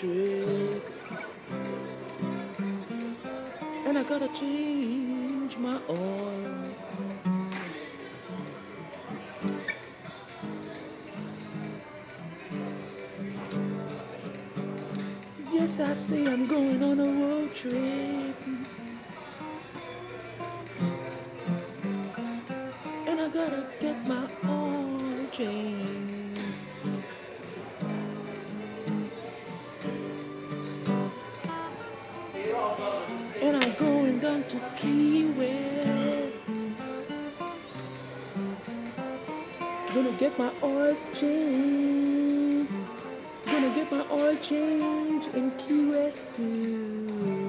trip, and I gotta change my oil. Yes, I say I'm going on a road trip, and I gotta get my oil changed. And I'm going down to Key West, gonna get my oil changed. Gonna get my oil change in Key West too.